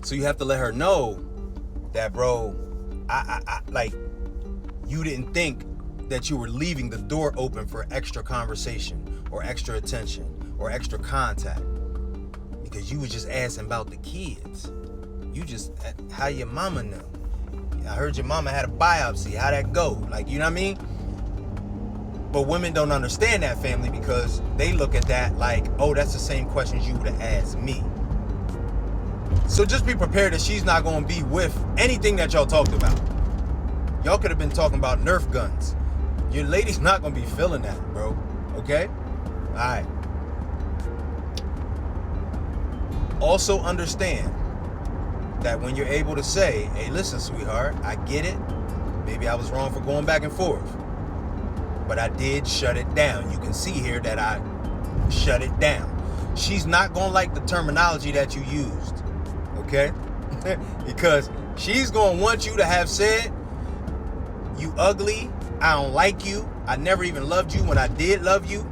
So you have to let her know that, bro, I like, you didn't think that you were leaving the door open for extra conversation or extra attention or extra contact because you was just asking about the kids. You just, how your mama knew. I heard your mama had a biopsy. How'd that go? Like, you know what I mean? But women don't understand that, family, because they look at that like, oh, that's the same questions you would have asked me. So just be prepared that she's not going to be with anything that y'all talked about. Y'all could have been talking about Nerf guns. Your lady's not going to be feeling that, bro. Okay? All right. Also understand that when you're able to say, hey, listen, sweetheart, I get it. Maybe I was wrong for going back and forth. But I did shut it down. You can see here that I shut it down. She's not going to like the terminology that you used. Okay? Because she's going to want you to have said, you ugly, I don't like you, I never even loved you when I did love you,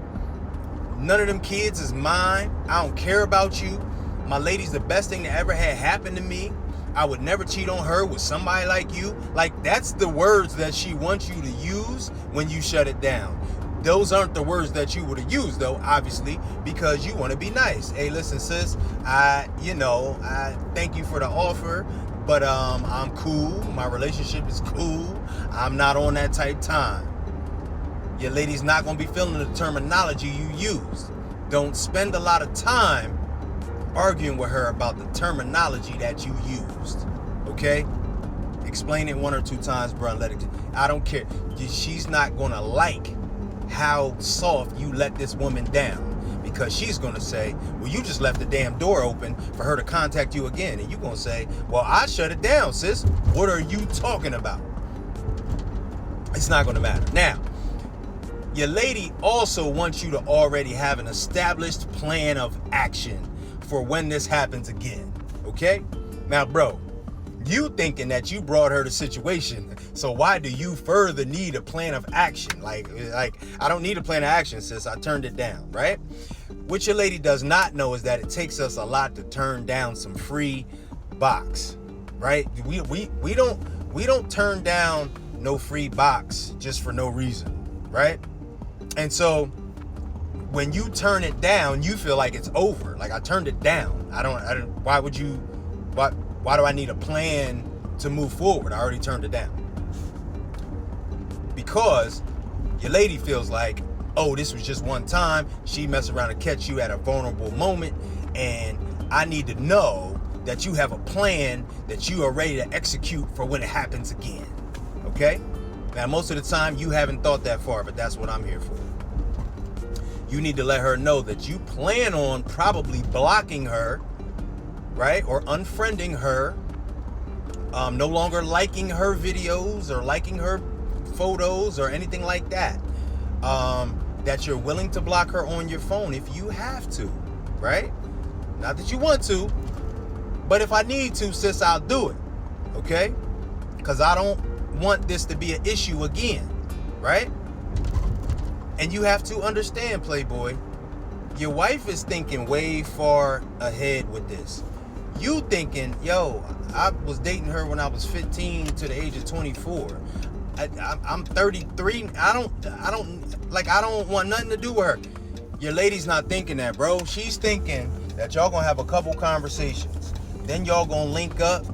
none of them kids is mine, I don't care about you, my lady's the best thing that ever had happened to me, I would never cheat on her with somebody like you. Like, that's the words that she wants you to use when you shut it down. Those aren't the words that you would have used, though, obviously, because you want to be nice. Hey, listen, sis, I thank you for the offer, but I'm cool. My relationship is cool. I'm not on that type time. Your lady's not going to be feeling the terminology you used. Don't spend a lot of time arguing with her about the terminology that you used. Okay? Explain it 1 or 2 times, bro, and let it. I don't care. She's not going to like how soft you let this woman down, because she's going to say, well, you just left the damn door open for her to contact you again. And you're going to say, well, I shut it down, sis. What are you talking about? It's not going to matter. Now, your lady also wants you to already have an established plan of action for when this happens again. Okay? Now, bro, you thinking that you brought her the situation, so why do you further need a plan of action? Like I don't need a plan of action, sis. I turned it down, right? What your lady does not know is that it takes us a lot to turn down some free box, right? We don't turn down no free box just for no reason, right? And so when you turn it down, you feel like it's over. Like, I turned it down. I don't. Why do I need a plan to move forward? I already turned it down. Because your lady feels like, oh, this was just one time. She messed around and catch you at a vulnerable moment. And I need to know that you have a plan that you are ready to execute for when it happens again. Okay? Now, most of the time, you haven't thought that far, but that's what I'm here for. You need to let her know that you plan on probably blocking her, right? Or unfriending her, no longer liking her videos or liking her photos or anything like that. That you're willing to block her on your phone if you have to, right? Not that you want to, but if I need to, sis, I'll do it, okay? Because I don't want this to be an issue again, right? And you have to understand, Playboy, your wife is thinking way far ahead with this. You thinking, yo, I was dating her when I was 15 to the age of 24. I'm 33. I don't want nothing to do with her. Your lady's not thinking that, bro. She's thinking that y'all gonna have a couple conversations. Then y'all gonna link up.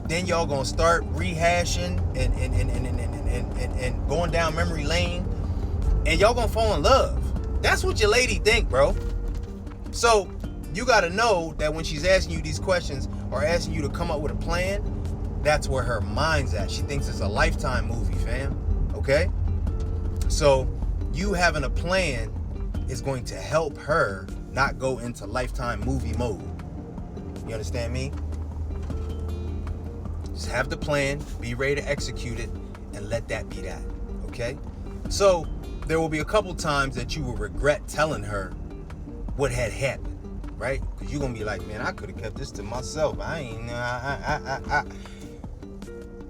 Then y'all gonna start rehashing and going down memory lane. And y'all gonna fall in love. That's what your lady think, bro. So you gotta know that when she's asking you these questions or asking you to come up with a plan, that's where her mind's at. She thinks it's a Lifetime movie, fam. Okay? So you having a plan is going to help her not go into Lifetime movie mode. You understand me? Just have the plan, be ready to execute it, and let that be that. Okay? So there will be a couple times that you will regret telling her what had happened, right? Because you're going to be like, man, I could have kept this to myself.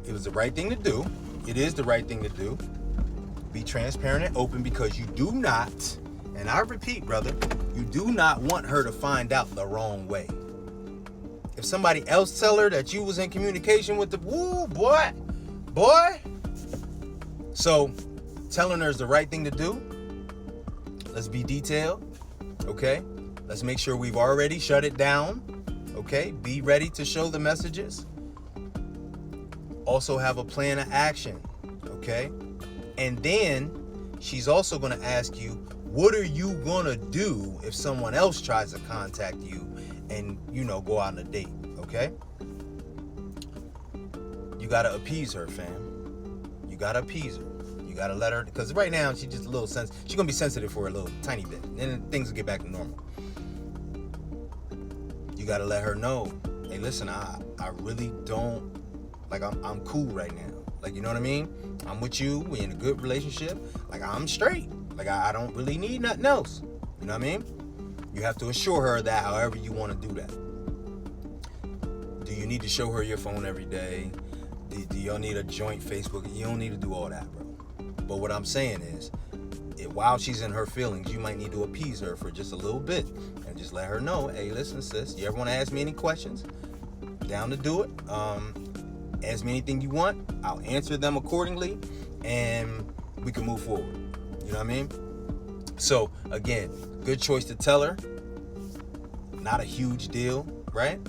It was the right thing to do. It is the right thing to do. Be transparent and open, because you do not, and I repeat, brother, you do not want her to find out the wrong way. if somebody else tell her that you was in communication with the boy. So telling her is the right thing to do. Let's be detailed, okay? Let's make sure we've already shut it down, okay? Be ready to show the messages. Also have a plan of action, okay? And then she's also going to ask you, what are you going to do if someone else tries to contact you and, go out on a date, okay? You got to appease her, fam. You got to appease her. You got to let her, because right now she's just a little sensitive. She's going to be sensitive for a little tiny bit. Then things will get back to normal. You got to let her know, hey, listen, I really don't, I'm cool right now. You know what I mean? I'm with you. We in a good relationship. I'm straight. I don't really need nothing else. You know what I mean? You have to assure her that however you want to do that. Do you need to show her your phone every day? Do y'all need a joint Facebook? You don't need to do all that, bro. But what I'm saying is, while she's in her feelings, you might need to appease her for just a little bit and just let her know, hey, listen, sis, you ever want to ask me any questions? Down to do it. Ask me anything you want. I'll answer them accordingly, and we can move forward. You know what I mean? So, again, good choice to tell her. Not a huge deal, right?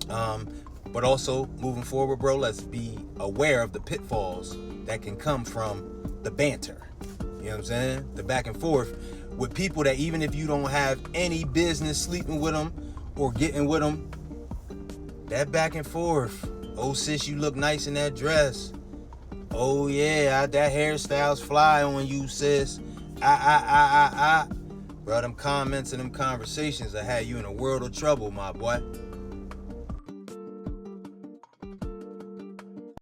But also, moving forward, bro, let's be aware of the pitfalls that can come from the banter. You know what I'm saying? The back and forth with people that even if you don't have any business sleeping with them or getting with them, that back and forth. Oh, sis, you look nice in that dress. Oh, yeah, that hairstyle's fly on you, sis. Bro, them comments and them conversations that had you in a world of trouble, my boy.